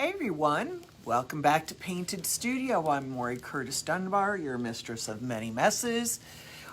Hey everyone, welcome back to Painted Studio. I'm Maury Curtis Dunbar, your mistress of many messes.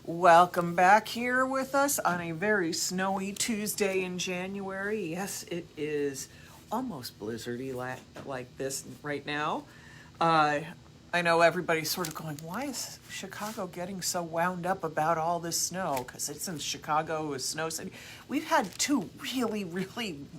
Welcome back here with us on a very snowy Tuesday in January. Yes, it is almost blizzardy like this right now. I know everybody's sort of going, why is Chicago getting so wound up about all this snow? Because it's in Chicago, a snow city. We've had two really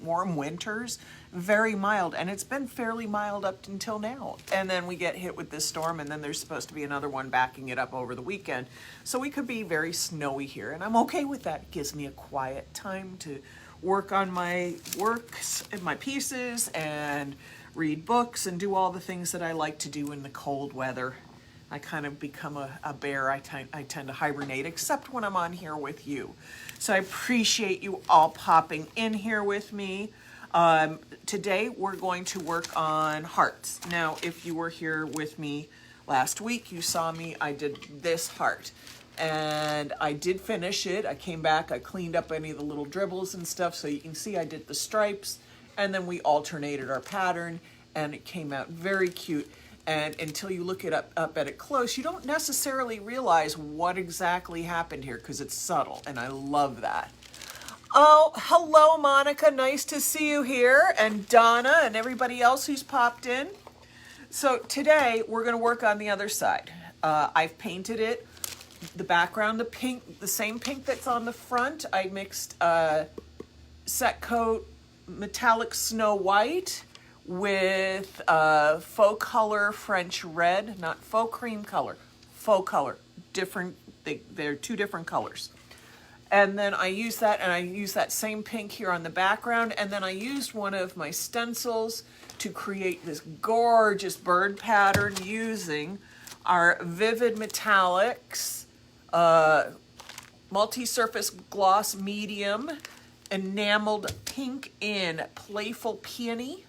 warm winters, very mild, and it's been fairly mild up until now. And then we get hit with this storm, and then there's supposed to be another one backing it up over the weekend. So we could be very snowy here, and I'm okay with that. It gives me a quiet time to work on my works and my pieces and read books and do all the things that I like to do in the cold weather. I kind of become a bear. I tend to hibernate, except when I'm on here with you. So I appreciate you all popping in here with me. Today we're going to work on hearts. Now, if you were here with me last week, you saw me, I did this heart. And I did finish it. I came back, I cleaned up any of the little dribbles and stuff, so you can see I did the stripes, and then we alternated our pattern, and it came out very cute. And until you look it up at it close, you don't necessarily realize what exactly happened here, because it's subtle, and I love that. Oh, hello, Monica. Nice to see you here, and Donna, and everybody else who's popped in. So today, we're going to work on the other side. I've painted it. The background, the pink, the same pink that's on the front, I mixed set coat metallic snow white with faux color French red, not faux cream color, faux color. Different, they're two different colors. And then I used that, and I used that same pink here on the background, and then I used one of my stencils to create this gorgeous bird pattern using our Vivid Metallics multi-surface gloss medium enameled pink in Playful Peony,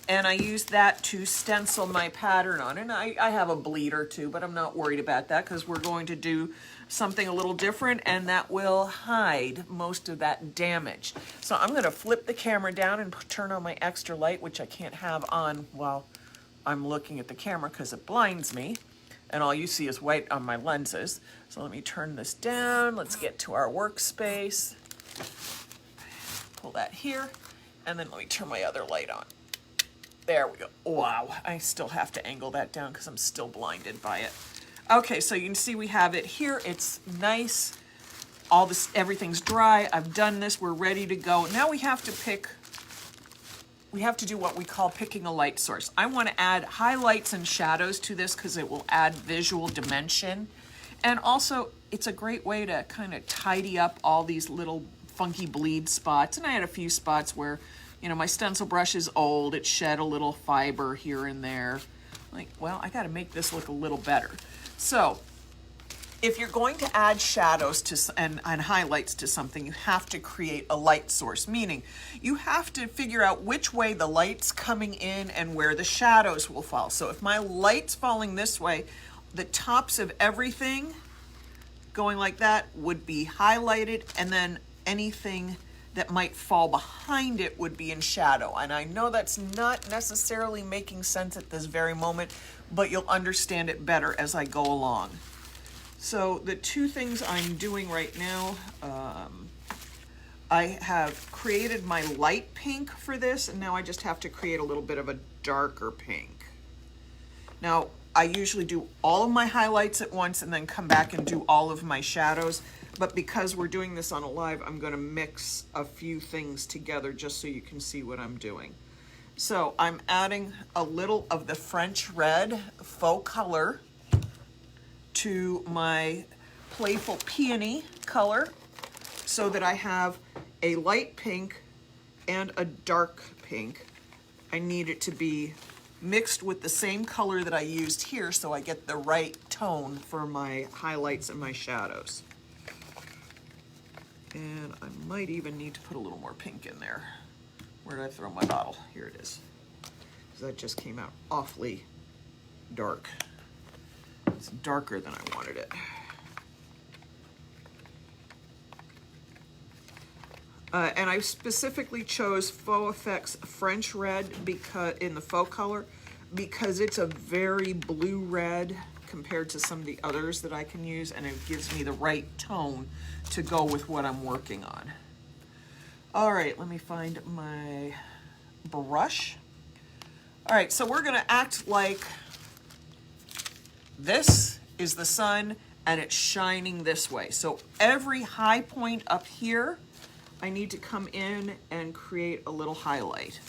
and I used that to stencil my pattern on. And I have a bleeder too, but I'm not worried about that because we're going to do something a little different, and that will hide most of that damage. So I'm going to flip the camera down and turn on my extra light, which I can't have on while I'm looking at the camera because it blinds me, and all you see is white on my lenses. So let me turn this down. Let's get to our workspace. Pull that here, and then let me turn my other light on. There we go. Wow, I still have to angle that down because I'm still blinded by it. Okay, so you can see we have it here. It's nice. All this, everything's dry. I've done this. We're ready to go. Now we have to do what we call picking a light source. I want to add highlights and shadows to this because it will add visual dimension. And also, it's a great way to kind of tidy up all these little funky bleed spots. And I had a few spots where, you know, my stencil brush is old. It shed a little fiber here and there. Like, well, I got to make this look a little better. So if you're going to add shadows to and highlights to something, you have to create a light source, meaning you have to figure out which way the light's coming in and where the shadows will fall. So if my light's falling this way, the tops of everything going like that would be highlighted, and then anything that might fall behind it would be in shadow. And I know that's not necessarily making sense at this very moment, but you'll understand it better as I go along. So the two things I'm doing right now, I have created my light pink for this, and now I just have to create a little bit of a darker pink. Now, I usually do all of my highlights at once and then come back and do all of my shadows. But because we're doing this on a live, I'm going to mix a few things together just so you can see what I'm doing. So I'm adding a little of the French red faux color to my Playful Peony color so that I have a light pink and a dark pink. I need it to be mixed with the same color that I used here so I get the right tone for my highlights and my shadows. And I might even need to put a little more pink in there. Where did I throw my bottle? Here it is. Because that just came out awfully dark. It's darker than I wanted it. And I specifically chose Faux Effects French Red because in the faux color, because it's a very blue red compared to some of the others that I can use, and it gives me the right tone to go with what I'm working on. All right, let me find my brush. All right, so we're gonna act like this is the sun and it's shining this way. So every high point up here, I need to come in and create a little highlight.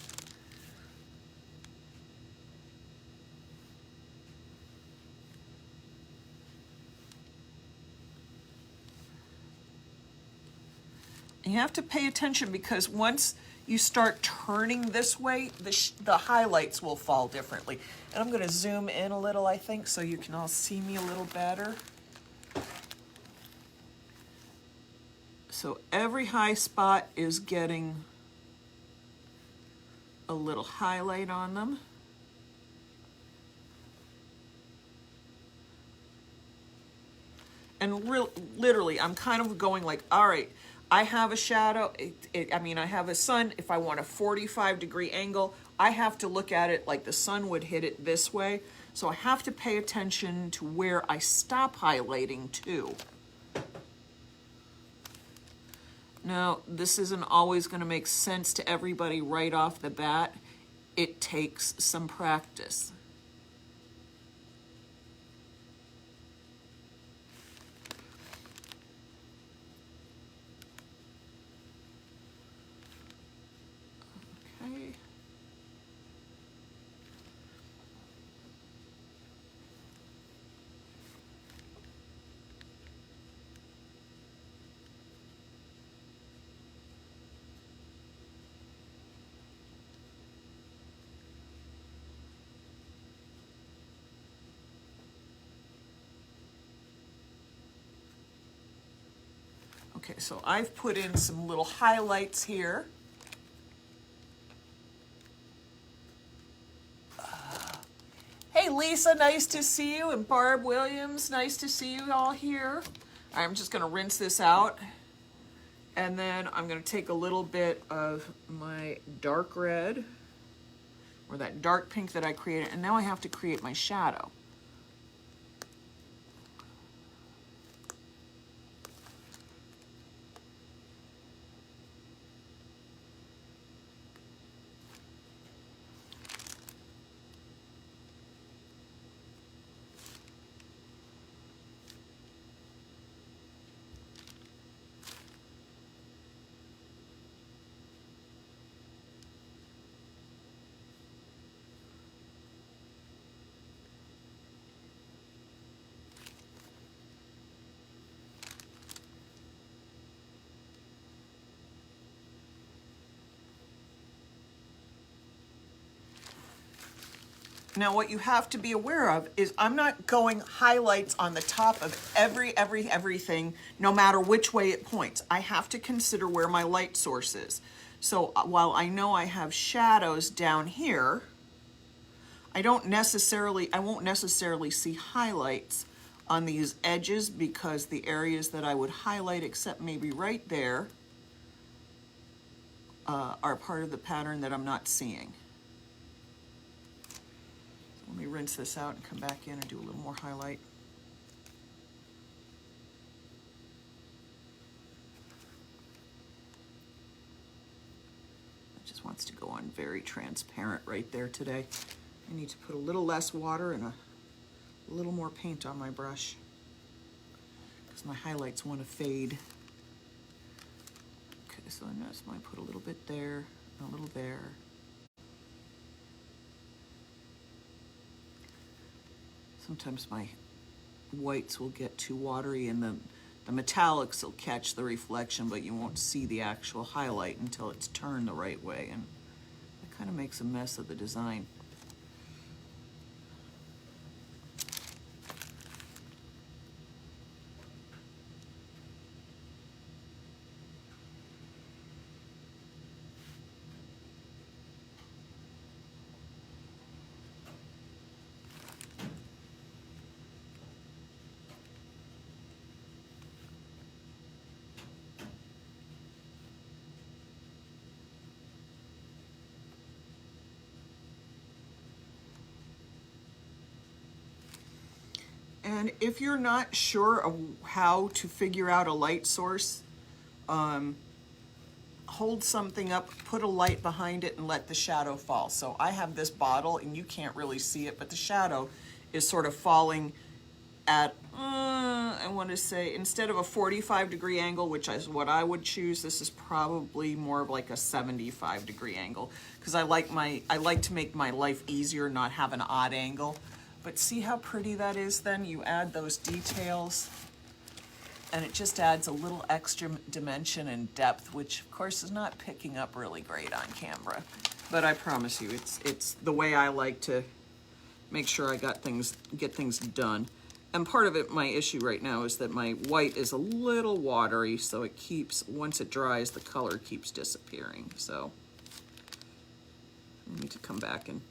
And you have to pay attention because once you start turning this way, the highlights will fall differently. And I'm gonna zoom in a little, I think, so you can all see me a little better. So every high spot is getting a little highlight on them. And literally, I'm kind of going like, all right, I have a shadow. I have a sun. If I want a 45-degree angle, I have to look at it like the sun would hit it this way. So I have to pay attention to where I stop highlighting too. Now, this isn't always going to make sense to everybody right off the bat. It takes some practice. Okay. Okay, so I've put in some little highlights here. Hey Lisa, nice to see you, and Barb Williams, nice to see you all here. I'm just gonna rinse this out, and then I'm gonna take a little bit of my dark red, or that dark pink that I created, and now I have to create my shadow. Now what you have to be aware of is I'm not going highlights on the top of everything, no matter which way it points. I have to consider where my light source is. So while I know I have shadows down here, I won't necessarily see highlights on these edges because the areas that I would highlight, except maybe right there, are part of the pattern that I'm not seeing. Let me rinse this out and come back in and do a little more highlight. It just wants to go on very transparent right there today. I need to put a little less water and a little more paint on my brush because my highlights want to fade. Okay, so I just might put a little bit there and a little there. Sometimes my whites will get too watery and the metallics will catch the reflection, but you won't see the actual highlight until it's turned the right way, and it kind of makes a mess of the design. And if you're not sure of how to figure out a light source, hold something up, put a light behind it, and let the shadow fall. So I have this bottle, and you can't really see it, but the shadow is sort of falling at, I want to say, instead of a 45-degree angle, which is what I would choose, this is probably more of like a 75-degree angle, because I like to make my life easier, not have an odd angle. But see how pretty that is then? You add those details, and it just adds a little extra dimension and depth, which of course is not picking up really great on camera. But I promise you, it's the way I like to make sure I get things done. And part of it, my issue right now is that my white is a little watery, so it keeps, once it dries, the color keeps disappearing. So I need to come back and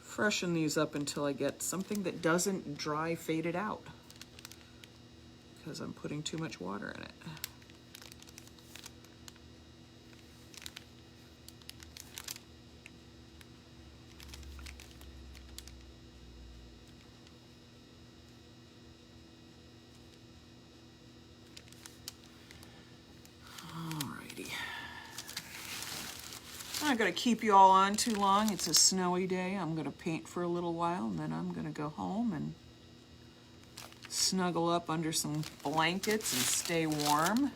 freshen these up until I get something that doesn't dry faded out, because I'm putting too much water in it. Alrighty. I'm not going to keep you all on too long. It's a snowy day. I'm going to paint for a little while, and then I'm going to go home and snuggle up under some blankets and stay warm.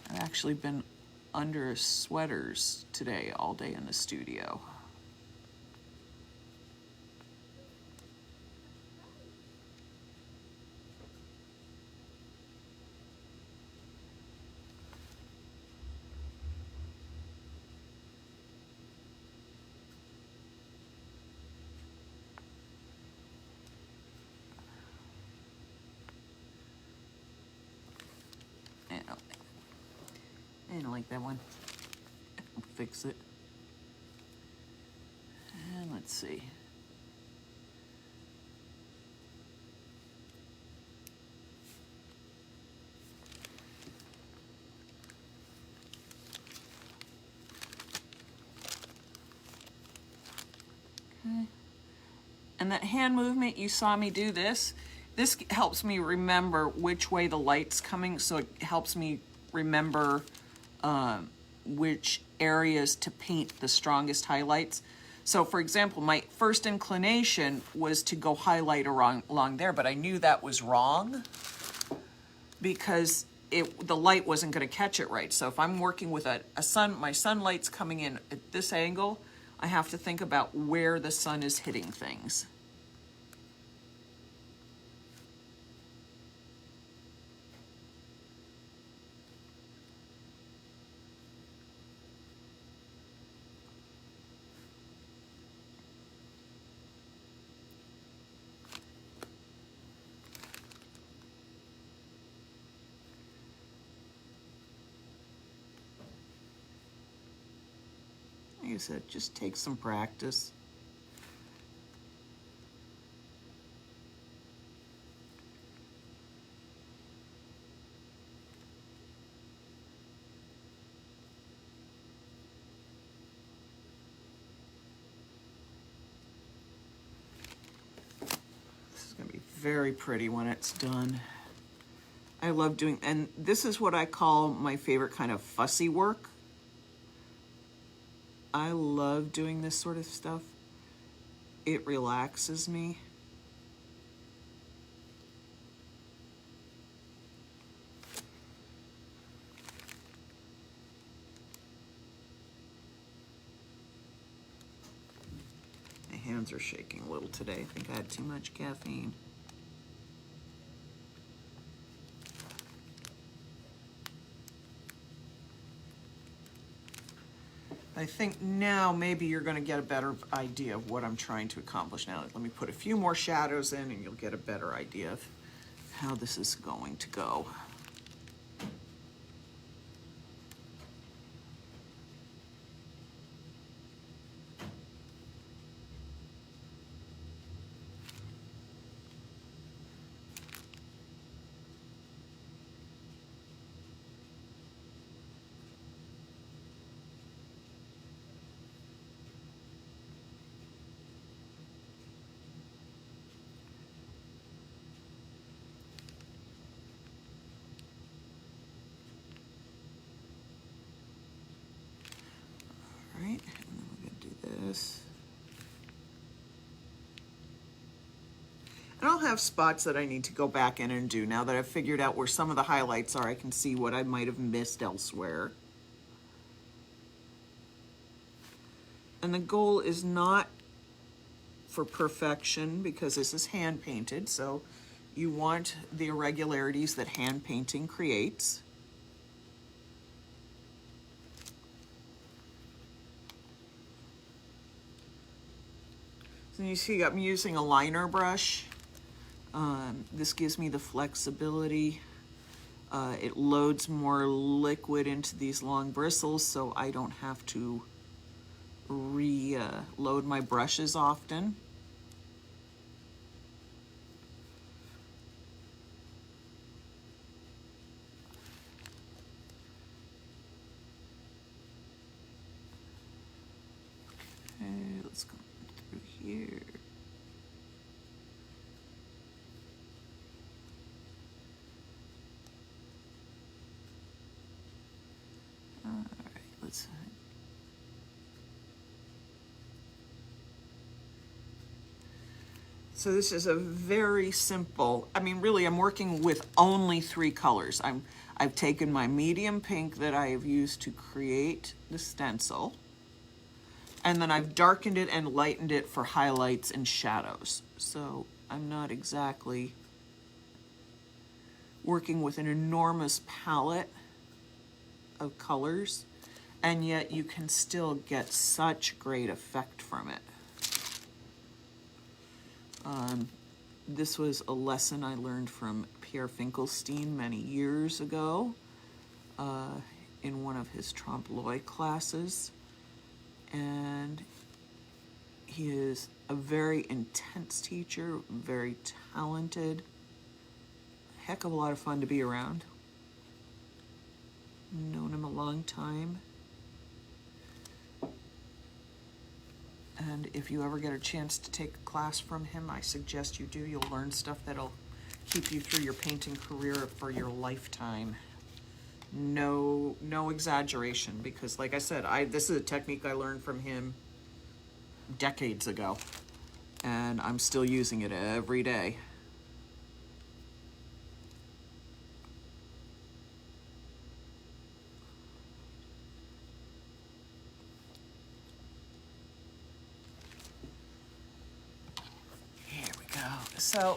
I've actually been under sweaters today all day in the studio. I don't like that one. I'll fix it. And let's see. Okay. And that hand movement, you saw me do this. This helps me remember which way the light's coming, so it helps me remember which areas to paint the strongest highlights. So for example, my first inclination was to go highlight along there, but I knew that was wrong because the light wasn't going to catch it right. So if I'm working with my sunlight's coming in at this angle, I have to think about where the sun is hitting things. Like I said, just take some practice. This is going to be very pretty when it's done. I love doing, and this is what I call my favorite kind of fussy work. I love doing this sort of stuff. It relaxes me. My hands are shaking a little today. I think I had too much caffeine. I think now maybe you're going to get a better idea of what I'm trying to accomplish now. Let me put a few more shadows in and you'll get a better idea of how this is going to go. this. And I'll have spots that I need to go back in and do. Now that I've figured out where some of the highlights are, I can see what I might have missed elsewhere. And the goal is not for perfection, because this is hand painted, so you want the irregularities that hand painting creates. So you see I'm using a liner brush. This gives me the flexibility. It loads more liquid into these long bristles, so I don't have to reload my brushes often. Okay, let's go through here. All right, let's. So this is a very simple, I mean, really, I'm working with only 3 colors. I've taken my medium pink that I have used to create the stencil, and then I've darkened it and lightened it for highlights and shadows. So I'm not exactly working with an enormous palette of colors, and yet you can still get such great effect from it. This was a lesson I learned from Pierre Finkelstein many years ago in one of his trompe-l'oeil classes. And he is a very intense teacher, very talented, a heck of a lot of fun to be around. Known him a long time. And if you ever get a chance to take a class from him, I suggest you do. You'll learn stuff that'll keep you through your painting career for your lifetime. No exaggeration, because like I said, this is a technique I learned from him decades ago, and I'm still using it every day. So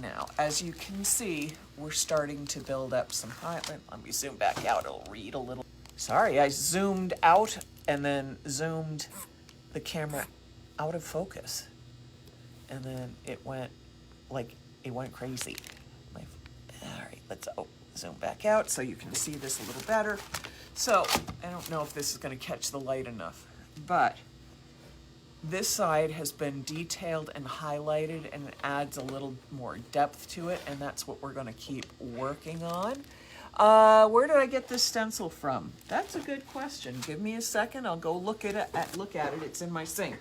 now, as you can see, we're starting to build up some highlight. Let me zoom back out, it'll read a little. Sorry, I zoomed out and then zoomed the camera out of focus. And then it went crazy. All right, let's zoom back out so you can see this a little better. So, I don't know if this is gonna catch the light enough, but this side has been detailed and highlighted, and it adds a little more depth to it, and that's what we're going to keep working on. Where did I get this stencil from? That's a good question. Give me a second. I'll go look at it. It's in my sink.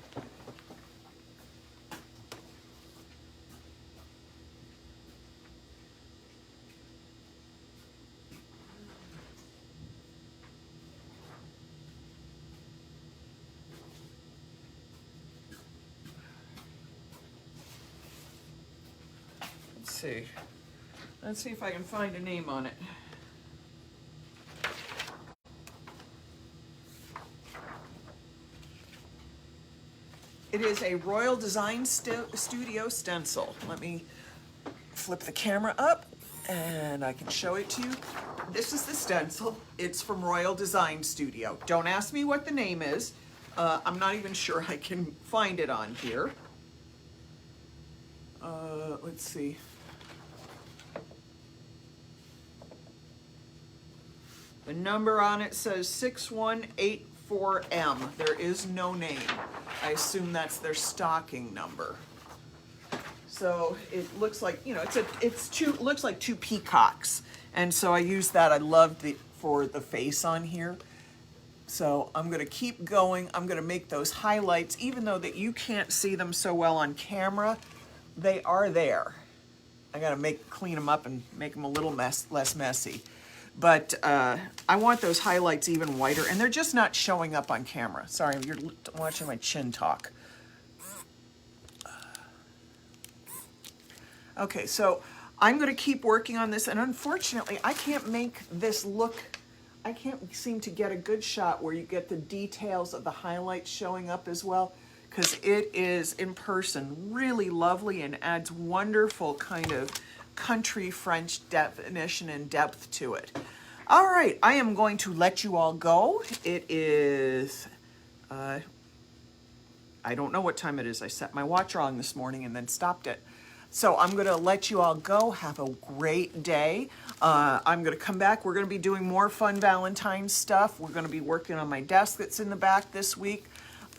Let's see if I can find a name on it. It is a Royal Design Studio stencil. Let me flip the camera up and I can show it to you. This is the stencil. It's from Royal Design Studio. Don't ask me what the name is. I'm not even sure I can find it on here. Let's see. The number on it says 6184M. There is no name. I assume that's their stocking number. So it looks like, you know, looks like 2 peacocks. And so I use that. I love for the face on here. So I'm gonna keep going. I'm gonna make those highlights, even though that you can't see them so well on camera, they are there. I gotta clean them up and make them a little less messy. But I want those highlights even whiter, and they're just not showing up on camera. Sorry, you're watching my chin talk. Okay, so I'm going to keep working on this, and unfortunately, I can't make this look, I can't seem to get a good shot where you get the details of the highlights showing up as well, because it is, in person, really lovely and adds wonderful kind of country French definition and depth to it. All right, I am going to let you all go. It is, I don't know what time it is. I set my watch wrong this morning and then stopped it. So I'm going to let you all go. Have a great day. I'm going to come back. We're going to be doing more fun Valentine's stuff. We're going to be working on my desk that's in the back this week.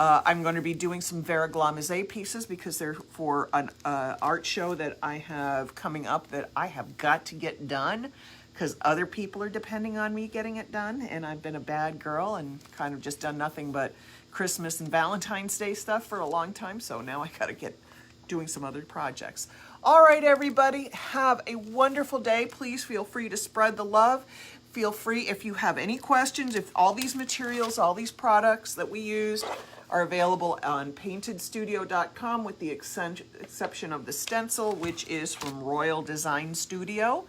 I'm going to be doing some verglamise pieces because they're for an art show that I have coming up that I have got to get done because other people are depending on me getting it done, and I've been a bad girl and kind of just done nothing but Christmas and Valentine's Day stuff for a long time, so now I got to get doing some other projects. All right, everybody, have a wonderful day. Please feel free to spread the love. Feel free if you have any questions, if all these materials, all these products that we used are available on paintedstudio.com with the exception of the stencil, which is from Royal Design Studio.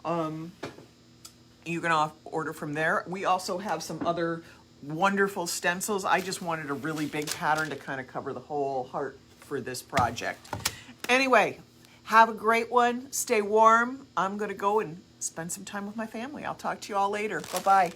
You can order from there. We also have some other wonderful stencils. I just wanted a really big pattern to kind of cover the whole heart for this project. Anyway, have a great one. Stay warm. I'm going to go and spend some time with my family. I'll talk to you all later. Bye-bye.